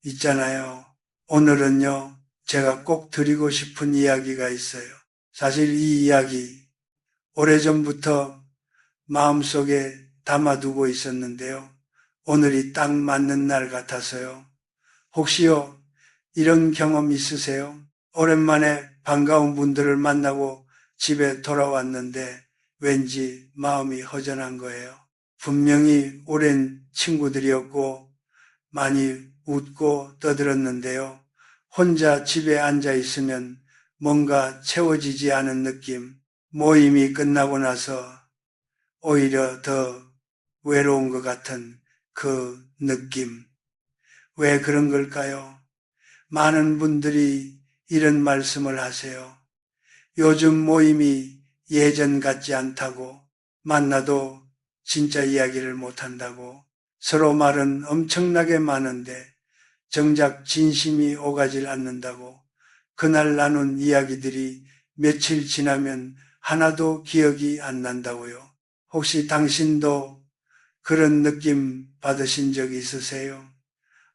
있잖아요. 오늘은요, 제가 꼭 드리고 싶은 이야기가 있어요. 사실 이 이야기 오래전부터 마음속에 담아두고 있었는데요. 오늘이 딱 맞는 날 같아서요. 혹시요, 이런 경험 있으세요? 오랜만에 반가운 분들을 만나고 집에 돌아왔는데 왠지 마음이 허전한 거예요. 분명히 오랜 친구들이었고 많이 웃고 떠들었는데요. 혼자 집에 앉아 있으면 뭔가 채워지지 않은 느낌, 모임이 끝나고 나서 오히려 더 외로운 것 같은 그 느낌. 왜 그런 걸까요? 많은 분들이 이런 말씀을 하세요. 요즘 모임이 예전 같지 않다고, 만나도 진짜 이야기를 못한다고, 서로 말은 엄청나게 많은데 정작 진심이 오가질 않는다고, 그날 나눈 이야기들이 며칠 지나면 하나도 기억이 안 난다고요. 혹시 당신도 그런 느낌 받으신 적 있으세요?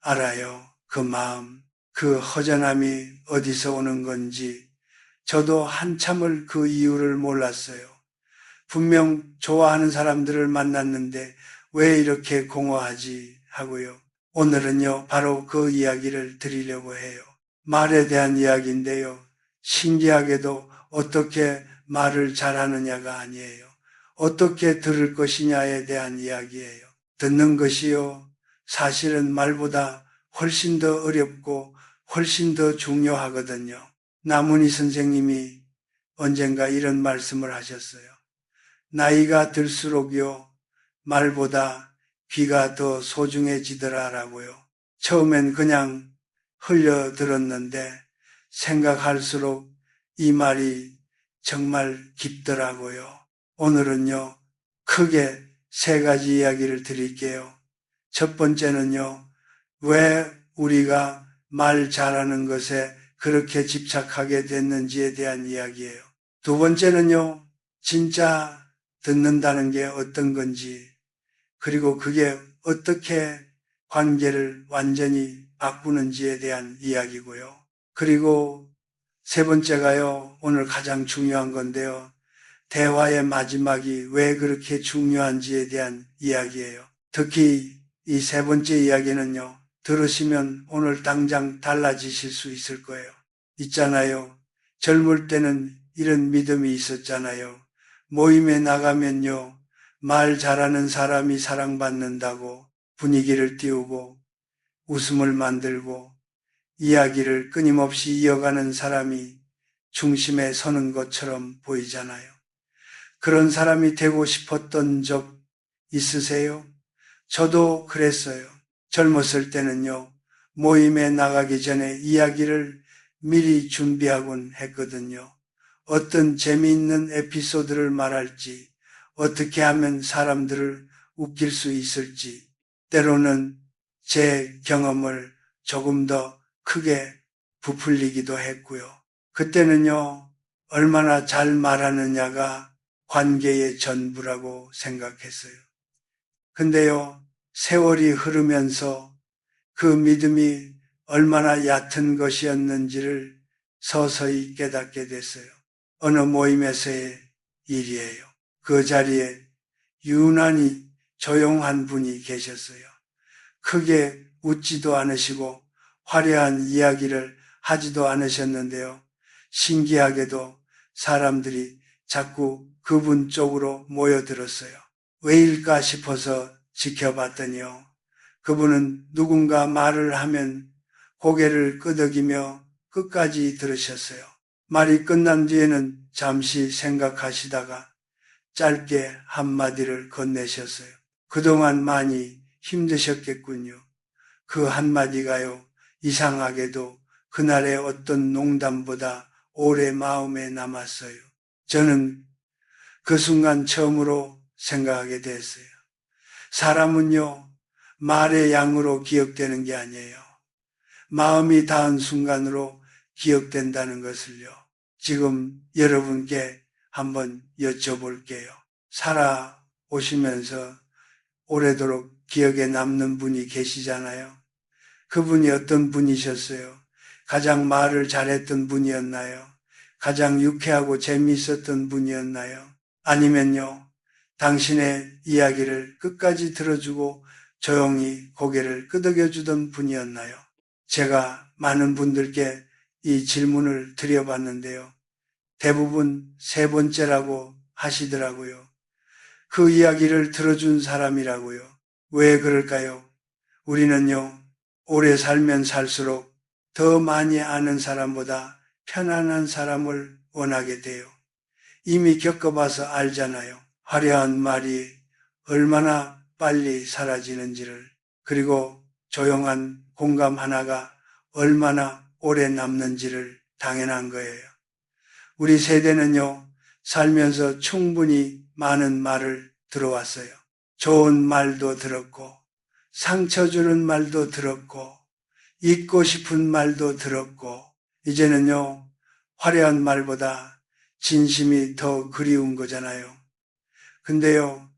알아요. 그 마음, 그 허전함이 어디서 오는 건지 저도 한참을 그 이유를 몰랐어요. 분명 좋아하는 사람들을 만났는데 왜 이렇게 공허하지 하고요. 오늘은요, 바로 그 이야기를 드리려고 해요. 말에 대한 이야기인데요. 신기하게도 어떻게 말을 잘하느냐가 아니에요. 어떻게 들을 것이냐에 대한 이야기예요. 듣는 것이요, 사실은 말보다 훨씬 더 어렵고 훨씬 더 중요하거든요. 나문희 선생님이 언젠가 이런 말씀을 하셨어요. 나이가 들수록요, 말보다 귀가 더 소중해지더라라고요. 처음엔 그냥 흘려 들었는데 생각할수록 이 말이 정말 깊더라고요. 오늘은요, 크게 세 가지 이야기를 드릴게요. 첫 번째는요, 왜 우리가 말 잘하는 것에 그렇게 집착하게 됐는지에 대한 이야기예요. 두 번째는요, 진짜 듣는다는 게 어떤 건지, 그리고 그게 어떻게 관계를 완전히 바꾸는지에 대한 이야기고요. 그리고 세 번째가요, 오늘 가장 중요한 건데요. 대화의 마지막이 왜 그렇게 중요한지에 대한 이야기예요. 특히 이 세 번째 이야기는요, 들으시면 오늘 당장 달라지실 수 있을 거예요. 있잖아요. 젊을 때는 이런 믿음이 있었잖아요. 모임에 나가면요, 말 잘하는 사람이 사랑받는다고 분위기를 띄우고 웃음을 만들고 이야기를 끊임없이 이어가는 사람이 중심에 서는 것처럼 보이잖아요. 그런 사람이 되고 싶었던 적 있으세요? 저도 그랬어요. 젊었을 때는요, 모임에 나가기 전에 이야기를 미리 준비하곤 했거든요. 어떤 재미있는 에피소드를 말할지, 어떻게 하면 사람들을 웃길 수 있을지, 때로는 제 경험을 조금 더 크게 부풀리기도 했고요. 그때는요, 얼마나 잘 말하느냐가 관계의 전부라고 생각했어요. 근데요, 세월이 흐르면서 그 믿음이 얼마나 얕은 것이었는지를 서서히 깨닫게 됐어요. 어느 모임에서의 일이에요. 그 자리에 유난히 조용한 분이 계셨어요. 크게 웃지도 않으시고 화려한 이야기를 하지도 않으셨는데요. 신기하게도 사람들이 자꾸 그분 쪽으로 모여들었어요. 왜일까 싶어서 지켜봤더니요. 그분은 누군가 말을 하면 고개를 끄덕이며 끝까지 들으셨어요. 말이 끝난 뒤에는 잠시 생각하시다가 짧게 한마디를 건네셨어요. 그동안 많이 힘드셨겠군요. 그 한마디가요, 이상하게도 그날의 어떤 농담보다 오래 마음에 남았어요. 저는 그 순간 처음으로 생각하게 됐어요. 사람은요, 말의 양으로 기억되는 게 아니에요. 마음이 닿은 순간으로 기억된다는 것을요. 지금 여러분께 한번 여쭤볼게요. 살아오시면서 오래도록 기억에 남는 분이 계시잖아요. 그분이 어떤 분이셨어요? 가장 말을 잘했던 분이었나요? 가장 유쾌하고 재미있었던 분이었나요? 아니면요, 당신의 이야기를 끝까지 들어주고 조용히 고개를 끄덕여주던 분이었나요? 제가 많은 분들께 이 질문을 드려봤는데요. 대부분 세 번째라고 하시더라고요. 그 이야기를 들어준 사람이라고요. 왜 그럴까요? 우리는요, 오래 살면 살수록 더 많이 아는 사람보다 편안한 사람을 원하게 돼요. 이미 겪어봐서 알잖아요. 화려한 말이 얼마나 빨리 사라지는지를, 그리고 조용한 공감 하나가 얼마나 오래 남는지를 당연한 거예요. 우리 세대는요, 살면서 충분히 많은 말을 들어왔어요. 좋은 말도 들었고, 상처 주는 말도 들었고, 잊고 싶은 말도 들었고, 이제는요, 화려한 말보다 진심이 더 그리운 거잖아요. 근데요,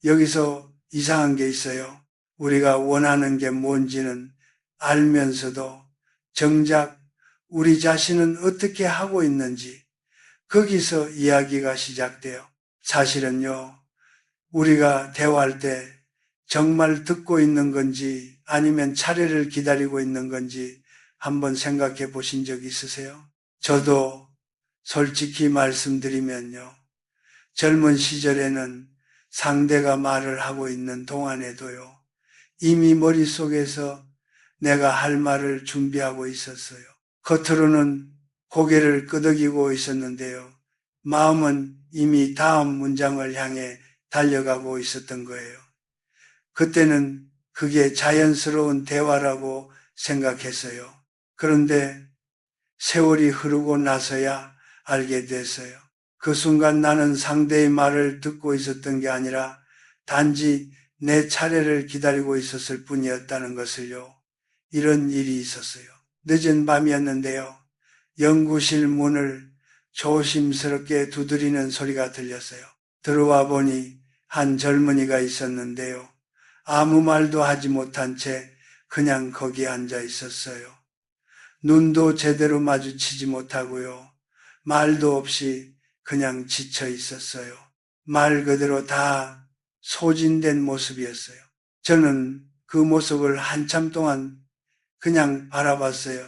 여기서 이상한 게 있어요. 우리가 원하는 게 뭔지는 알면서도 정작 우리 자신은 어떻게 하고 있는지 거기서 이야기가 시작돼요. 사실은요, 우리가 대화할 때 정말 듣고 있는 건지 아니면 차례를 기다리고 있는 건지 한번 생각해 보신 적 있으세요? 저도 솔직히 말씀드리면요, 젊은 시절에는 상대가 말을 하고 있는 동안에도요, 이미 머릿속에서 내가 할 말을 준비하고 있었어요. 겉으로는 고개를 끄덕이고 있었는데요, 마음은 이미 다음 문장을 향해 달려가고 있었던 거예요. 그때는 그게 자연스러운 대화라고 생각했어요. 그런데 세월이 흐르고 나서야 알게 됐어요. 그 순간 나는 상대의 말을 듣고 있었던 게 아니라 단지 내 차례를 기다리고 있었을 뿐이었다는 것을요. 이런 일이 있었어요. 늦은 밤이었는데요. 연구실 문을 조심스럽게 두드리는 소리가 들렸어요. 들어와 보니 한 젊은이가 있었는데요. 아무 말도 하지 못한 채 그냥 거기 앉아 있었어요. 눈도 제대로 마주치지 못하고요. 말도 없이 그냥 지쳐 있었어요. 말 그대로 다 소진된 모습이었어요. 저는 그 모습을 한참 동안 그냥 바라봤어요.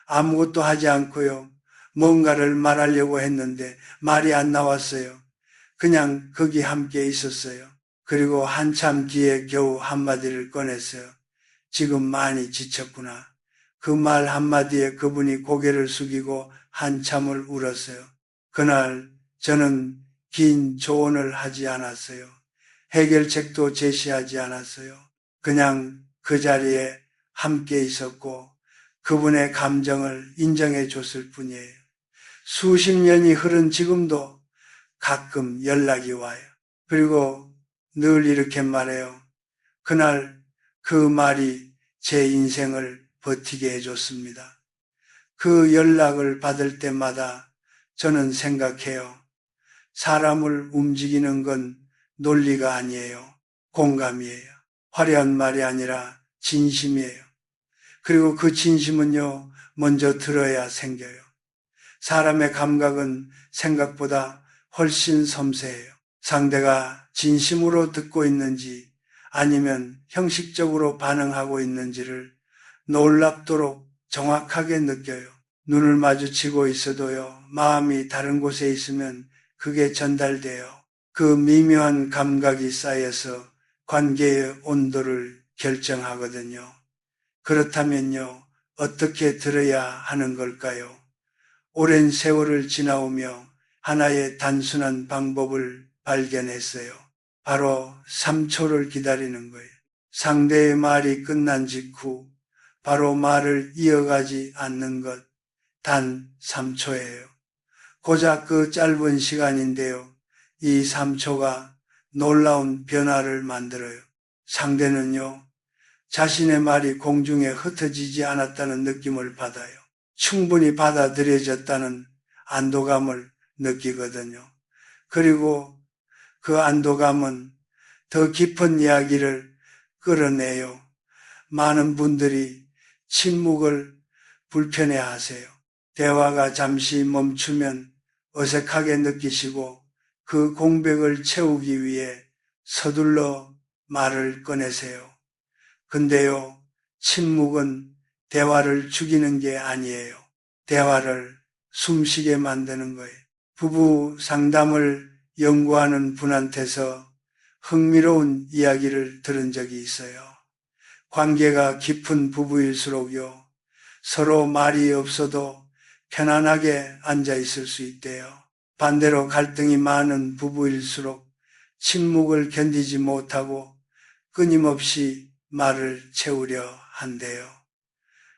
아무것도 하지 않고요. 뭔가를 말하려고 했는데 말이 안 나왔어요. 그냥 거기 함께 있었어요. 그리고 한참 뒤에 겨우 한마디를 꺼냈어요. 지금 많이 지쳤구나. 그 말 한마디에 그분이 고개를 숙이고 한참을 울었어요. 그날 저는 긴 조언을 하지 않았어요. 해결책도 제시하지 않았어요. 그냥 그 자리에 함께 있었고 그분의 감정을 인정해 줬을 뿐이에요. 수십 년이 흐른 지금도 가끔 연락이 와요. 그리고 늘 이렇게 말해요. 그날 그 말이 제 인생을 버티게 해줬습니다. 그 연락을 받을 때마다 저는 생각해요. 사람을 움직이는 건 논리가 아니에요. 공감이에요. 화려한 말이 아니라 진심이에요. 그리고 그 진심은요, 먼저 들어야 생겨요. 사람의 감각은 생각보다 훨씬 섬세해요. 상대가 진심으로 듣고 있는지 아니면 형식적으로 반응하고 있는지를 놀랍도록 정확하게 느껴요. 눈을 마주치고 있어도요, 마음이 다른 곳에 있으면 그게 전달돼요. 그 미묘한 감각이 쌓여서 관계의 온도를 결정하거든요. 그렇다면요, 어떻게 들어야 하는 걸까요? 오랜 세월을 지나오며 하나의 단순한 방법을 발견했어요. 바로 3초를 기다리는 거예요. 상대의 말이 끝난 직후 바로 말을 이어가지 않는 것, 단 3초예요. 고작 그 짧은 시간인데요. 이 3초가 놀라운 변화를 만들어요. 상대는요, 자신의 말이 공중에 흩어지지 않았다는 느낌을 받아요. 충분히 받아들여졌다는 안도감을 느끼거든요. 그리고 그 안도감은 더 깊은 이야기를 끌어내요. 많은 분들이 침묵을 불편해 하세요. 대화가 잠시 멈추면 어색하게 느끼시고 그 공백을 채우기 위해 서둘러 말을 꺼내세요. 근데요, 침묵은 대화를 죽이는 게 아니에요. 대화를 숨쉬게 만드는 거예요. 부부 상담을 연구하는 분한테서 흥미로운 이야기를 들은 적이 있어요. 관계가 깊은 부부일수록요, 서로 말이 없어도 편안하게 앉아 있을 수 있대요. 반대로 갈등이 많은 부부일수록 침묵을 견디지 못하고 끊임없이 말을 채우려 한대요.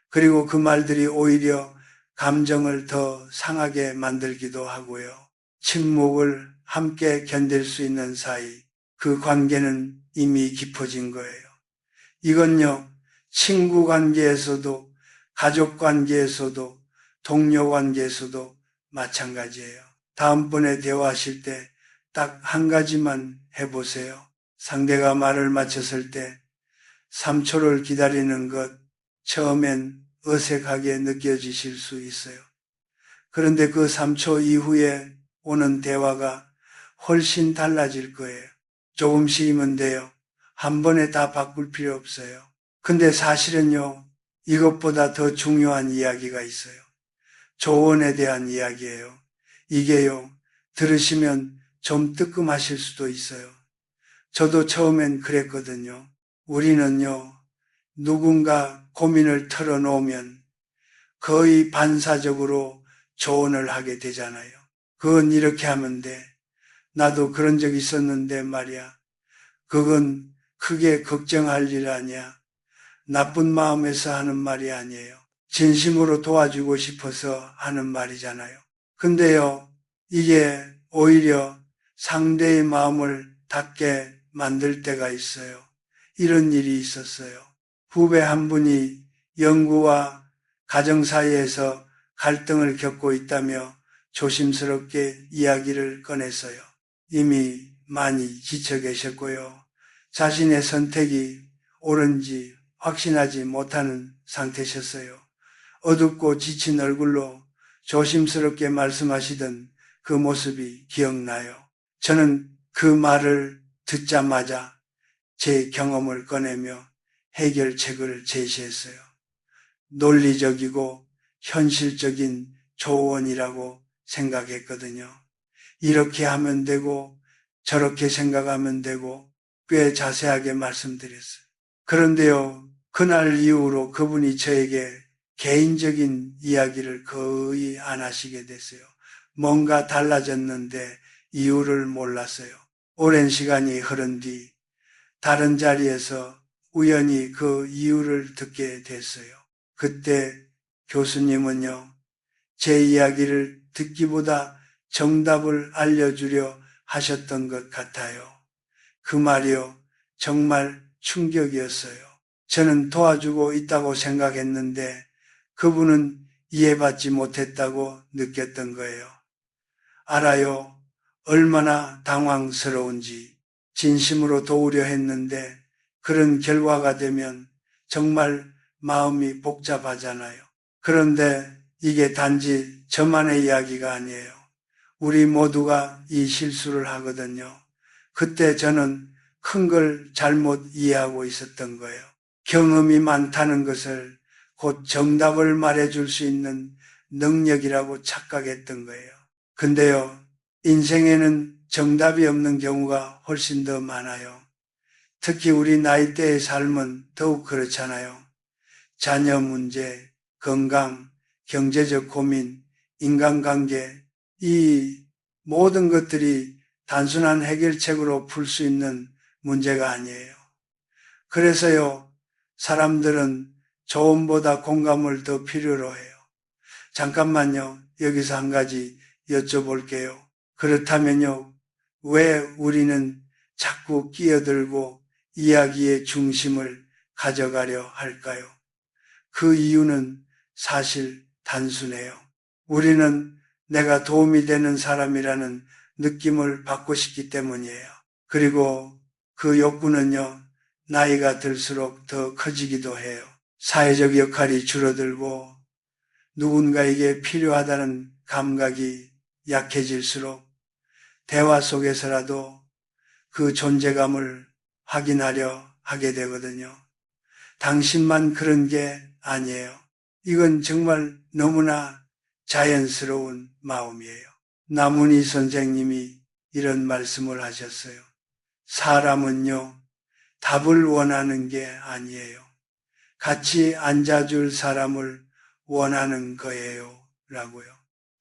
그리고 그 말들이 오히려 감정을 더 상하게 만들기도 하고요. 침묵을 함께 견딜 수 있는 사이, 그 관계는 이미 깊어진 거예요. 이건요, 친구 관계에서도, 가족 관계에서도, 동료 관계에서도 마찬가지예요. 다음번에 대화하실 때 딱 한 가지만 해보세요. 상대가 말을 마쳤을 때 3초를 기다리는 것, 처음엔 어색하게 느껴지실 수 있어요. 그런데 그 3초 이후에 오는 대화가 훨씬 달라질 거예요. 조금씩이면 돼요. 한 번에 다 바꿀 필요 없어요. 근데 사실은요, 이것보다 더 중요한 이야기가 있어요. 조언에 대한 이야기예요. 이게요, 들으시면 좀 뜨끔하실 수도 있어요. 저도 처음엔 그랬거든요. 우리는요, 누군가 고민을 털어놓으면 거의 반사적으로 조언을 하게 되잖아요. 그건 이렇게 하면 돼. 나도 그런 적 있었는데 말이야. 그건 크게 걱정할 일 아니야. 나쁜 마음에서 하는 말이 아니에요. 진심으로 도와주고 싶어서 하는 말이잖아요. 근데요, 이게 오히려 상대의 마음을 닫게 만들 때가 있어요. 이런 일이 있었어요. 후배 한 분이 연구와 가정 사이에서 갈등을 겪고 있다며 조심스럽게 이야기를 꺼냈어요. 이미 많이 지쳐 계셨고요. 자신의 선택이 옳은지 확신하지 못하는 상태셨어요. 어둡고 지친 얼굴로 조심스럽게 말씀하시던 그 모습이 기억나요. 저는 그 말을 듣자마자 제 경험을 꺼내며 해결책을 제시했어요. 논리적이고 현실적인 조언이라고 생각했거든요. 이렇게 하면 되고 저렇게 생각하면 되고 꽤 자세하게 말씀드렸어요. 그런데요, 그날 이후로 그분이 저에게 개인적인 이야기를 거의 안 하시게 됐어요. 뭔가 달라졌는데 이유를 몰랐어요. 오랜 시간이 흐른 뒤 다른 자리에서 우연히 그 이유를 듣게 됐어요. 그때 교수님은요, 제 이야기를 듣기보다 정답을 알려주려 하셨던 것 같아요. 그 말이요, 정말 충격이었어요. 저는 도와주고 있다고 생각했는데 그분은 이해받지 못했다고 느꼈던 거예요. 알아요. 얼마나 당황스러운지. 진심으로 도우려 했는데 그런 결과가 되면 정말 마음이 복잡하잖아요. 그런데 이게 단지 저만의 이야기가 아니에요. 우리 모두가 이 실수를 하거든요. 그때 저는 큰 걸 잘못 이해하고 있었던 거예요. 경험이 많다는 것을 곧 정답을 말해줄 수 있는 능력이라고 착각했던 거예요. 근데요, 인생에는 정답이 없는 경우가 훨씬 더 많아요. 특히 우리 나이대의 삶은 더욱 그렇잖아요. 자녀 문제, 건강, 경제적 고민, 인간관계, 이 모든 것들이 단순한 해결책으로 풀 수 있는 문제가 아니에요. 그래서요, 사람들은 조언보다 공감을 더 필요로 해요. 잠깐만요, 여기서 한 가지 여쭤볼게요. 그렇다면요, 왜 우리는 자꾸 끼어들고 이야기의 중심을 가져가려 할까요? 그 이유는 사실 단순해요. 우리는 내가 도움이 되는 사람이라는 느낌을 받고 싶기 때문이에요. 그리고 그 욕구는요, 나이가 들수록 더 커지기도 해요. 사회적 역할이 줄어들고 누군가에게 필요하다는 감각이 약해질수록 대화 속에서라도 그 존재감을 확인하려 하게 되거든요. 당신만 그런 게 아니에요. 이건 정말 너무나 자연스러운 마음이에요. 나문희 선생님이 이런 말씀을 하셨어요. 사람은요, 답을 원하는 게 아니에요. 같이 앉아줄 사람을 원하는 거예요. 라고요.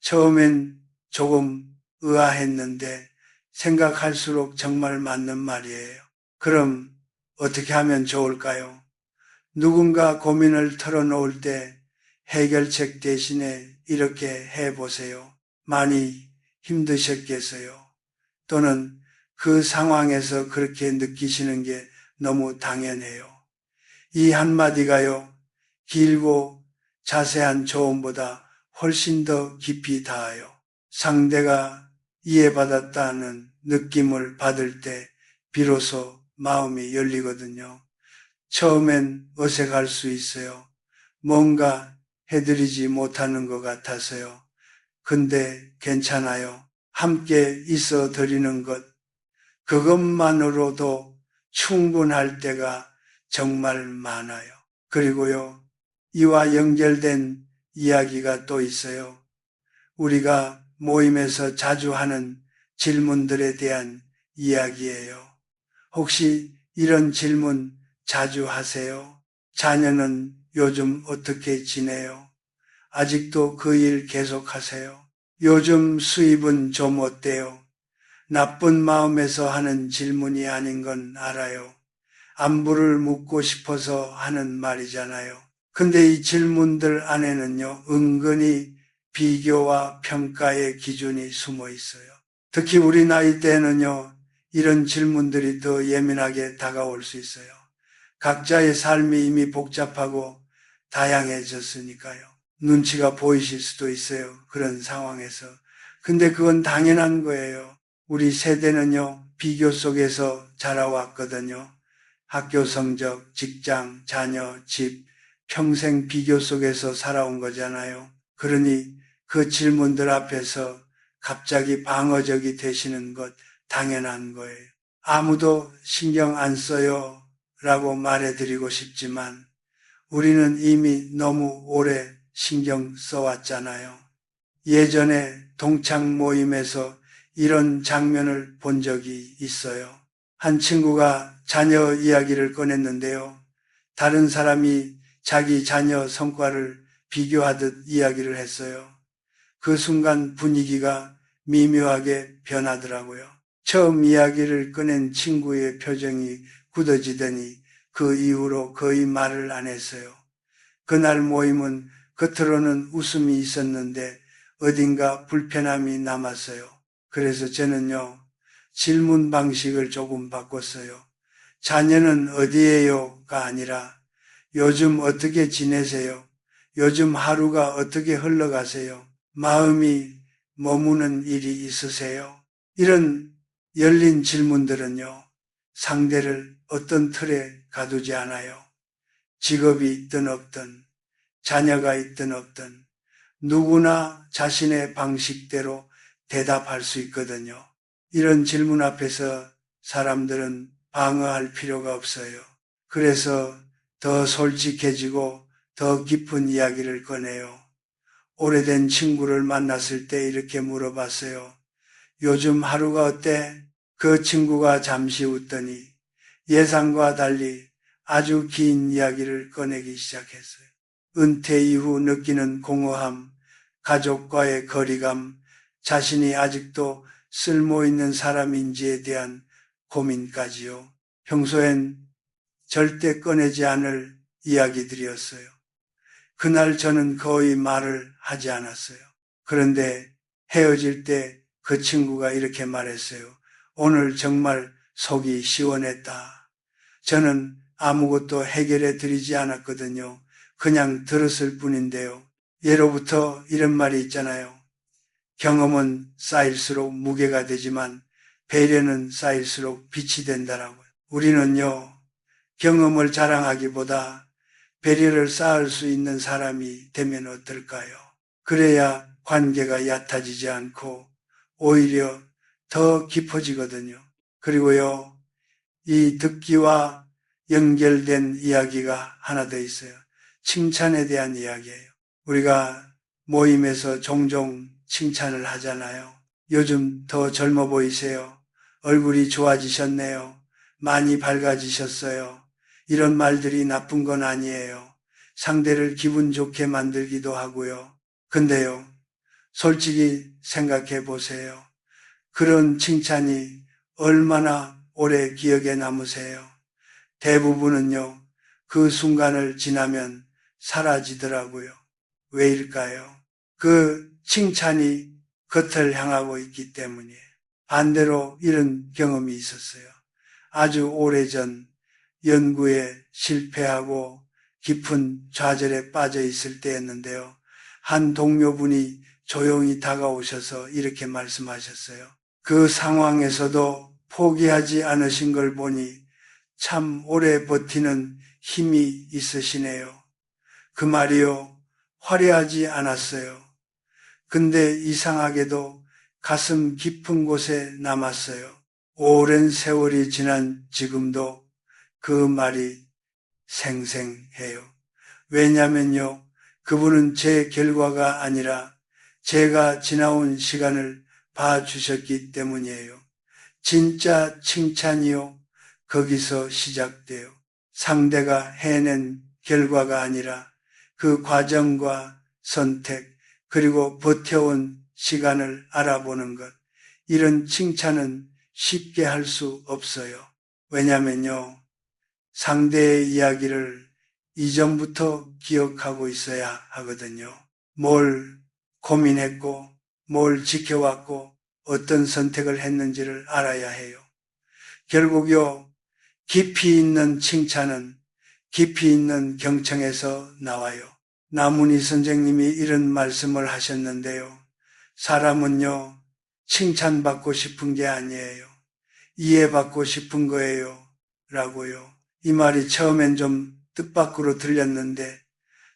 처음엔 조금 의아했는데 생각할수록 정말 맞는 말이에요. 그럼 어떻게 하면 좋을까요? 누군가 고민을 털어놓을 때 해결책 대신에 이렇게 해보세요. 많이 힘드셨겠어요? 또는 그 상황에서 그렇게 느끼시는 게 너무 당연해요. 이 한마디가요, 길고 자세한 조언보다 훨씬 더 깊이 닿아요. 상대가 이해받았다는 느낌을 받을 때 비로소 마음이 열리거든요. 처음엔 어색할 수 있어요. 뭔가 해드리지 못하는 것 같아서요. 근데 괜찮아요. 함께 있어 드리는 것, 그것만으로도 충분할 때가 정말 많아요. 그리고요, 이와 연결된 이야기가 또 있어요. 우리가 모임에서 자주 하는 질문들에 대한 이야기예요. 혹시 이런 질문 자주 하세요? 자녀는 요즘 어떻게 지내요? 아직도 그 일 계속하세요? 요즘 수입은 좀 어때요? 나쁜 마음에서 하는 질문이 아닌 건 알아요. 안부를 묻고 싶어서 하는 말이잖아요. 근데 이 질문들 안에는요, 은근히 비교와 평가의 기준이 숨어 있어요. 특히 우리 나이 때는요, 이런 질문들이 더 예민하게 다가올 수 있어요. 각자의 삶이 이미 복잡하고 다양해졌으니까요. 눈치가 보이실 수도 있어요. 그런 상황에서. 근데 그건 당연한 거예요. 우리 세대는요, 비교 속에서 자라왔거든요. 학교 성적, 직장, 자녀, 집, 평생 비교 속에서 살아온 거잖아요. 그러니 그 질문들 앞에서 갑자기 방어적이 되시는 것 당연한 거예요. 아무도 신경 안 써요 라고 말해드리고 싶지만 우리는 이미 너무 오래 신경 써왔잖아요. 예전에 동창 모임에서 이런 장면을 본 적이 있어요. 한 친구가 자녀 이야기를 꺼냈는데요. 다른 사람이 자기 자녀 성과를 비교하듯 이야기를 했어요. 그 순간 분위기가 미묘하게 변하더라고요. 처음 이야기를 꺼낸 친구의 표정이 굳어지더니 그 이후로 거의 말을 안 했어요. 그날 모임은 겉으로는 웃음이 있었는데 어딘가 불편함이 남았어요. 그래서 저는요, 질문 방식을 조금 바꿨어요. 자녀는 어디에요가 아니라 요즘 어떻게 지내세요? 요즘 하루가 어떻게 흘러가세요? 마음이 머무는 일이 있으세요? 이런 열린 질문들은요, 상대를 어떤 틀에 가두지 않아요. 직업이 있든 없든, 자녀가 있든 없든, 누구나 자신의 방식대로 대답할 수 있거든요. 이런 질문 앞에서 사람들은 방어할 필요가 없어요. 그래서 더 솔직해지고 더 깊은 이야기를 꺼내요. 오래된 친구를 만났을 때 이렇게 물어봤어요. 요즘 하루가 어때? 그 친구가 잠시 웃더니 예상과 달리 아주 긴 이야기를 꺼내기 시작했어요. 은퇴 이후 느끼는 공허함, 가족과의 거리감, 자신이 아직도 쓸모있는 사람인지에 대한 고민까지요. 평소엔 절대 꺼내지 않을 이야기들이었어요. 그날 저는 거의 말을 하지 않았어요. 그런데 헤어질 때 그 친구가 이렇게 말했어요. 오늘 정말 속이 시원했다. 저는 아무것도 해결해 드리지 않았거든요. 그냥 들었을 뿐인데요. 예로부터 이런 말이 있잖아요. 경험은 쌓일수록 무게가 되지만 배려는 쌓일수록 빛이 된다라고요. 우리는요, 경험을 자랑하기보다 배려를 쌓을 수 있는 사람이 되면 어떨까요? 그래야 관계가 얕아지지 않고 오히려 더 깊어지거든요. 그리고요, 이 듣기와 연결된 이야기가 하나 더 있어요. 칭찬에 대한 이야기예요. 우리가 모임에서 종종 칭찬을 하잖아요. 요즘 더 젊어 보이세요. 얼굴이 좋아지셨네요. 많이 밝아지셨어요. 이런 말들이 나쁜 건 아니에요. 상대를 기분 좋게 만들기도 하고요. 근데요, 솔직히 생각해 보세요. 그런 칭찬이 얼마나 오래 기억에 남으세요? 대부분은요, 그 순간을 지나면 사라지더라고요. 왜일까요? 그 칭찬이 겉을 향하고 있기 때문이에요. 반대로 이런 경험이 있었어요. 아주 오래전 연구에 실패하고 깊은 좌절에 빠져 있을 때였는데요. 한 동료분이 조용히 다가오셔서 이렇게 말씀하셨어요. 그 상황에서도 포기하지 않으신 걸 보니 참 오래 버티는 힘이 있으시네요. 그 말이요, 화려하지 않았어요. 근데 이상하게도 가슴 깊은 곳에 남았어요. 오랜 세월이 지난 지금도 그 말이 생생해요. 왜냐면요, 그분은 제 결과가 아니라 제가 지나온 시간을 봐주셨기 때문이에요. 진짜 칭찬이요, 거기서 시작돼요. 상대가 해낸 결과가 아니라 그 과정과 선택, 그리고 버텨온 시간을 알아보는 것. 이런 칭찬은 쉽게 할 수 없어요. 왜냐면요, 상대의 이야기를 이전부터 기억하고 있어야 하거든요. 뭘 고민했고, 뭘 지켜왔고, 어떤 선택을 했는지를 알아야 해요. 결국요, 깊이 있는 칭찬은 깊이 있는 경청에서 나와요. 나문희 선생님이 이런 말씀을 하셨는데요. 사람은요, 칭찬받고 싶은 게 아니에요. 이해받고 싶은 거예요. 라고요. 이 말이 처음엔 좀 뜻밖으로 들렸는데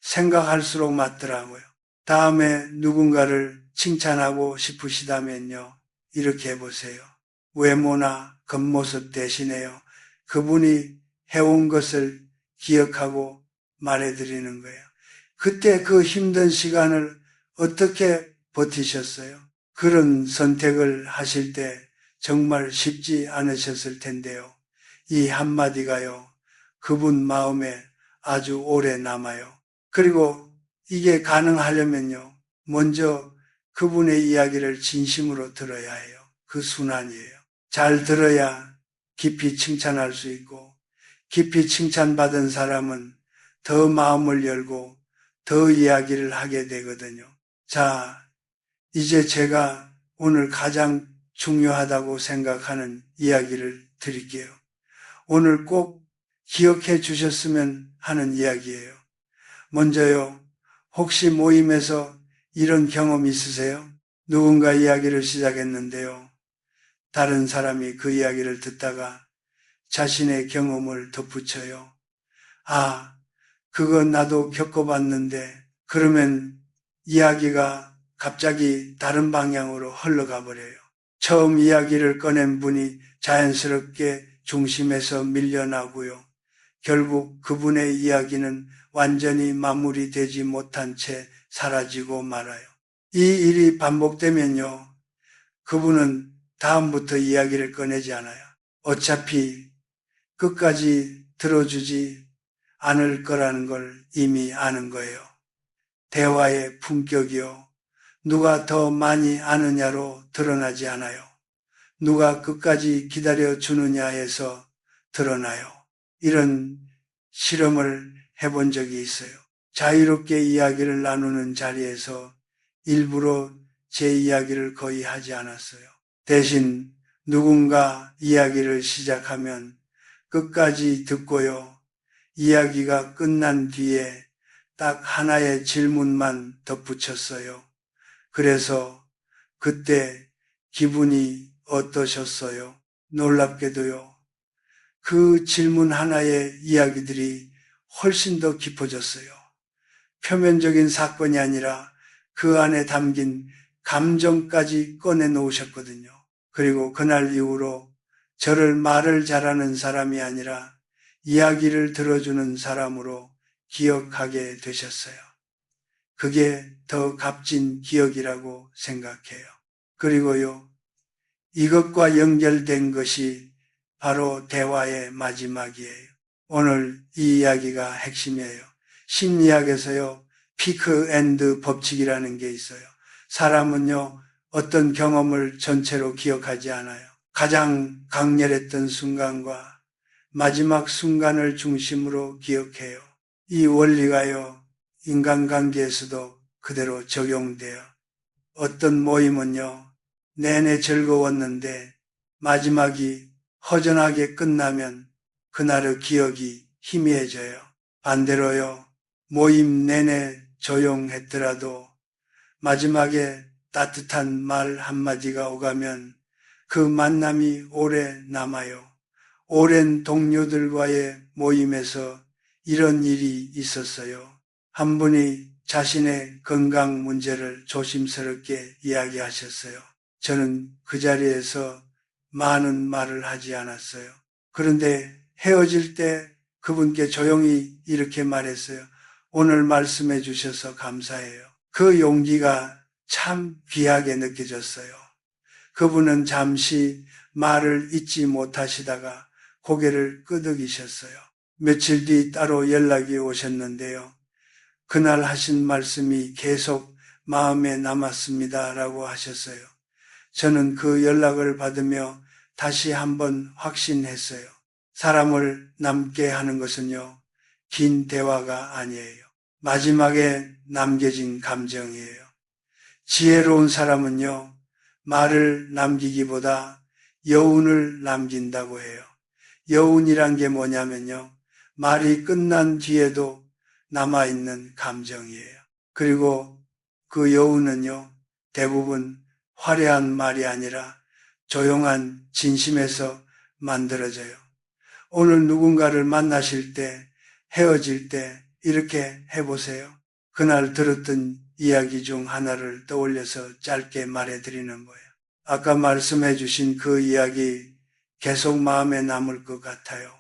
생각할수록 맞더라고요. 다음에 누군가를 칭찬하고 싶으시다면요. 이렇게 해보세요. 외모나 겉모습 대신에요. 그분이 해온 것을 기억하고 말해드리는 거예요. 그때 그 힘든 시간을 어떻게 버티셨어요? 그런 선택을 하실 때 정말 쉽지 않으셨을 텐데요. 이 한마디가요, 그분 마음에 아주 오래 남아요. 그리고 이게 가능하려면요, 먼저 그분의 이야기를 진심으로 들어야 해요. 그 순환이에요. 잘 들어야 깊이 칭찬할 수 있고, 깊이 칭찬받은 사람은 더 마음을 열고 더 이야기를 하게 되거든요. 자, 이제 제가 오늘 가장 중요하다고 생각하는 이야기를 드릴게요. 오늘 꼭 기억해 주셨으면 하는 이야기예요. 먼저요, 혹시 모임에서 이런 경험 있으세요? 누군가 이야기를 시작했는데요. 다른 사람이 그 이야기를 듣다가 자신의 경험을 덧붙여요. 아, 그거 나도 겪어봤는데, 그러면 이야기가 갑자기 다른 방향으로 흘러가 버려요. 처음 이야기를 꺼낸 분이 자연스럽게 중심에서 밀려나고요. 결국 그분의 이야기는 완전히 마무리되지 못한 채 사라지고 말아요. 이 일이 반복되면요, 그분은 다음부터 이야기를 꺼내지 않아요. 어차피 끝까지 들어주지 않을 거라는 걸 이미 아는 거예요. 대화의 품격이요. 누가 더 많이 아느냐로 드러나지 않아요. 누가 끝까지 기다려주느냐에서 드러나요. 이런 실험을 해본 적이 있어요. 자유롭게 이야기를 나누는 자리에서 일부러 제 이야기를 거의 하지 않았어요. 대신 누군가 이야기를 시작하면 끝까지 듣고요. 이야기가 끝난 뒤에 딱 하나의 질문만 덧붙였어요. 그래서 그때 기분이 어떠셨어요? 놀랍게도요. 그 질문 하나의 이야기들이 훨씬 더 깊어졌어요. 표면적인 사건이 아니라 그 안에 담긴 감정까지 꺼내놓으셨거든요. 그리고 그날 이후로 저를 말을 잘하는 사람이 아니라 이야기를 들어주는 사람으로 기억하게 되셨어요. 그게 더 값진 기억이라고 생각해요. 그리고요, 이것과 연결된 것이 바로 대화의 마지막이에요. 오늘 이 이야기가 핵심이에요. 심리학에서요, 피크 앤드 법칙이라는 게 있어요. 사람은요, 어떤 경험을 전체로 기억하지 않아요. 가장 강렬했던 순간과 마지막 순간을 중심으로 기억해요. 이 원리가요, 인간관계에서도 그대로 적용돼요. 어떤 모임은요, 내내 즐거웠는데 마지막이 허전하게 끝나면 그날의 기억이 희미해져요. 반대로요, 모임 내내 조용했더라도 마지막에 따뜻한 말 한마디가 오가면 그 만남이 오래 남아요. 오랜 동료들과의 모임에서 이런 일이 있었어요. 한 분이 자신의 건강 문제를 조심스럽게 이야기하셨어요. 저는 그 자리에서 많은 말을 하지 않았어요. 그런데 헤어질 때 그분께 조용히 이렇게 말했어요. 오늘 말씀해 주셔서 감사해요. 그 용기가 참 귀하게 느껴졌어요. 그분은 잠시 말을 잇지 못하시다가 고개를 끄덕이셨어요. 며칠 뒤 따로 연락이 오셨는데요. 그날 하신 말씀이 계속 마음에 남았습니다라고 하셨어요. 저는 그 연락을 받으며 다시 한번 확신했어요. 사람을 남게 하는 것은요, 긴 대화가 아니에요. 마지막에 남겨진 감정이에요. 지혜로운 사람은요, 말을 남기기보다 여운을 남긴다고 해요. 여운이란 게 뭐냐면요, 말이 끝난 뒤에도 남아있는 감정이에요. 그리고 그 여운은요, 대부분 화려한 말이 아니라 조용한 진심에서 만들어져요. 오늘 누군가를 만나실 때, 헤어질 때 이렇게 해보세요. 그날 들었던 이야기 중 하나를 떠올려서 짧게 말해드리는 거예요. 아까 말씀해 주신 그 이야기 계속 마음에 남을 것 같아요.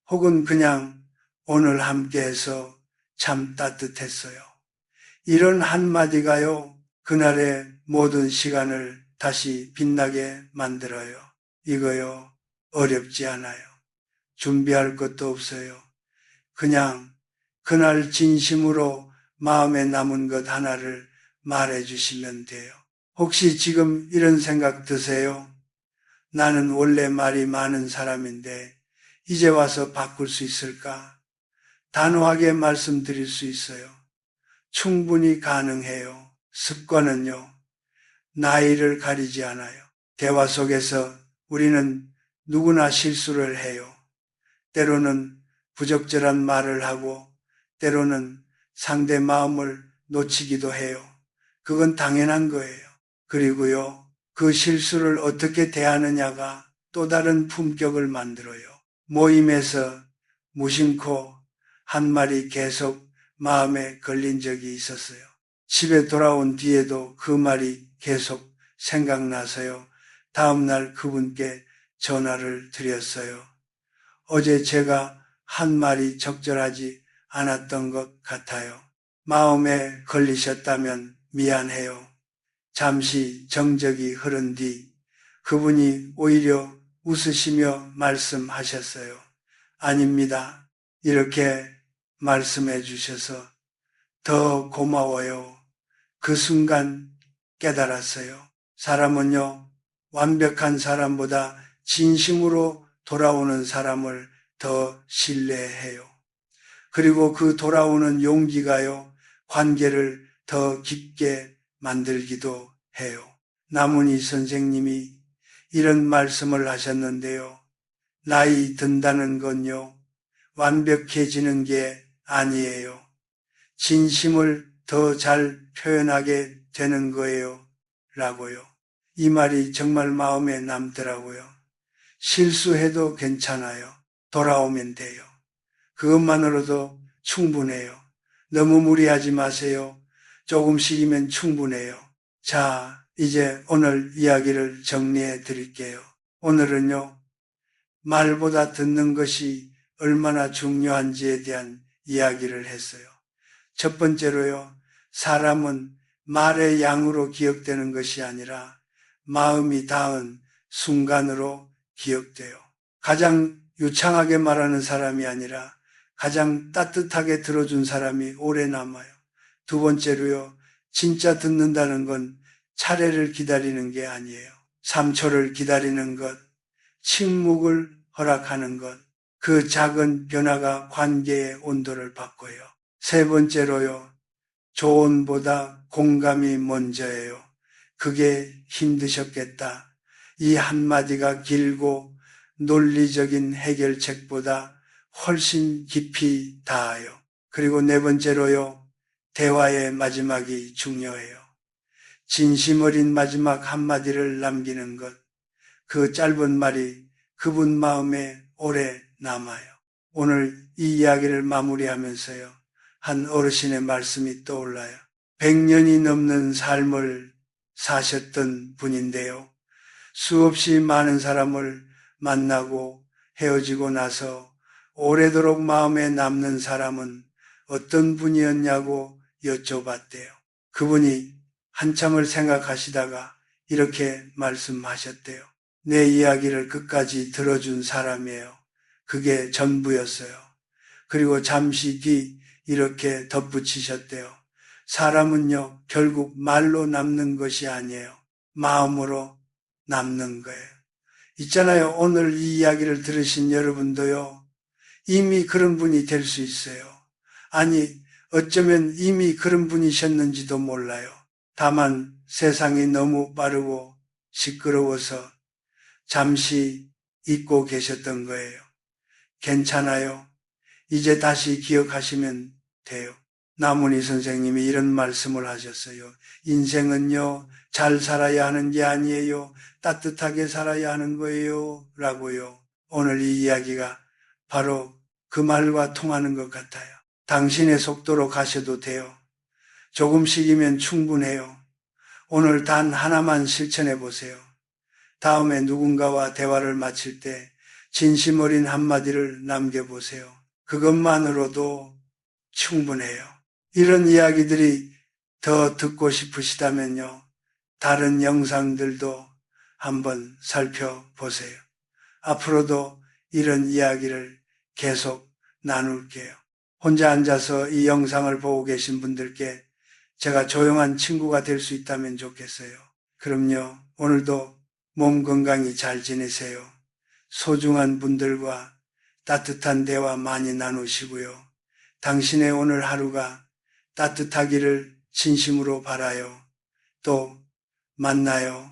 혹은 그냥 오늘 함께해서 참 따뜻했어요. 이런 한마디가요, 그날의 모든 시간을 다시 빛나게 만들어요. 이거요, 어렵지 않아요. 준비할 것도 없어요. 그냥 그날 진심으로 마음에 남은 것 하나를 말해 주시면 돼요. 혹시 지금 이런 생각 드세요? 나는 원래 말이 많은 사람인데 이제 와서 바꿀 수 있을까? 단호하게 말씀드릴 수 있어요. 충분히 가능해요. 습관은요, 나이를 가리지 않아요. 대화 속에서 우리는 누구나 실수를 해요. 때로는 부적절한 말을 하고 때로는 상대 마음을 놓치기도 해요. 그건 당연한 거예요. 그리고요, 그 실수를 어떻게 대하느냐가 또 다른 품격을 만들어요. 모임에서 무심코 한 말이 계속 마음에 걸린 적이 있었어요. 집에 돌아온 뒤에도 그 말이 계속 생각나서요. 다음날 그분께 전화를 드렸어요. 어제 제가 한 말이 적절하지 않았던 것 같아요. 마음에 걸리셨다면 미안해요. 잠시 정적이 흐른 뒤 그분이 오히려 웃으시며 말씀하셨어요. 아닙니다. 이렇게 말씀해 주셔서 더 고마워요. 그 순간 깨달았어요. 사람은요, 완벽한 사람보다 진심으로 돌아오는 사람을 더 신뢰해요. 그리고 그 돌아오는 용기가요, 관계를 더 깊게 만들기도 해요. 나문희 선생님이 이런 말씀을 하셨는데요. 나이 든다는 건요, 완벽해지는 게 아니에요. 진심을 더 잘 표현하게 되는 거예요. 라고요. 이 말이 정말 마음에 남더라고요. 실수해도 괜찮아요. 돌아오면 돼요. 그것만으로도 충분해요. 너무 무리하지 마세요. 조금씩이면 충분해요. 자, 이제 오늘 이야기를 정리해 드릴게요. 오늘은요, 말보다 듣는 것이 얼마나 중요한지에 대한 이야기를 했어요. 첫 번째로요, 사람은 말의 양으로 기억되는 것이 아니라 마음이 닿은 순간으로 기억돼요. 가장 유창하게 말하는 사람이 아니라 가장 따뜻하게 들어준 사람이 오래 남아요. 두 번째로요, 진짜 듣는다는 건 차례를 기다리는 게 아니에요. 3초를 기다리는 것, 침묵을 허락하는 것, 그 작은 변화가 관계의 온도를 바꿔요. 세 번째로요, 조언보다 공감이 먼저예요. 그게 힘드셨겠다. 이 한마디가 길고 논리적인 해결책보다 훨씬 깊이 닿아요. 그리고 네 번째로요, 대화의 마지막이 중요해요. 진심 어린 마지막 한마디를 남기는 것, 그 짧은 말이 그분 마음에 오래 남아요. 오늘 이 이야기를 마무리하면서요, 한 어르신의 말씀이 떠올라요. 100년이 넘는 삶을 사셨던 분인데요. 수없이 많은 사람을 만나고 헤어지고 나서 오래도록 마음에 남는 사람은 어떤 분이었냐고 여쭤봤대요. 그분이 한참을 생각하시다가 이렇게 말씀하셨대요. 내 이야기를 끝까지 들어준 사람이에요. 그게 전부였어요. 그리고 잠시 뒤 이렇게 덧붙이셨대요. 사람은요, 결국 말로 남는 것이 아니에요. 마음으로 남는 거예요. 있잖아요. 오늘 이 이야기를 들으신 여러분도요, 이미 그런 분이 될 수 있어요. 아니, 어쩌면 이미 그런 분이셨는지도 몰라요. 다만 세상이 너무 빠르고 시끄러워서 잠시 잊고 계셨던 거예요. 괜찮아요. 이제 다시 기억하시면 돼요. 나문희 선생님이 이런 말씀을 하셨어요. 인생은요, 잘 살아야 하는 게 아니에요. 따뜻하게 살아야 하는 거예요. 라고요. 오늘 이 이야기가 바로 그 말과 통하는 것 같아요. 당신의 속도로 가셔도 돼요. 조금씩이면 충분해요. 오늘 단 하나만 실천해 보세요. 다음에 누군가와 대화를 마칠 때 진심 어린 한마디를 남겨보세요. 그것만으로도 충분해요. 이런 이야기들이 더 듣고 싶으시다면요, 다른 영상들도 한번 살펴보세요. 앞으로도 이런 이야기를 계속 나눌게요. 혼자 앉아서 이 영상을 보고 계신 분들께 제가 조용한 친구가 될 수 있다면 좋겠어요. 그럼요, 오늘도 몸 건강히 잘 지내세요. 소중한 분들과 따뜻한 대화 많이 나누시고요. 당신의 오늘 하루가 따뜻하기를 진심으로 바라요. 또 만나요.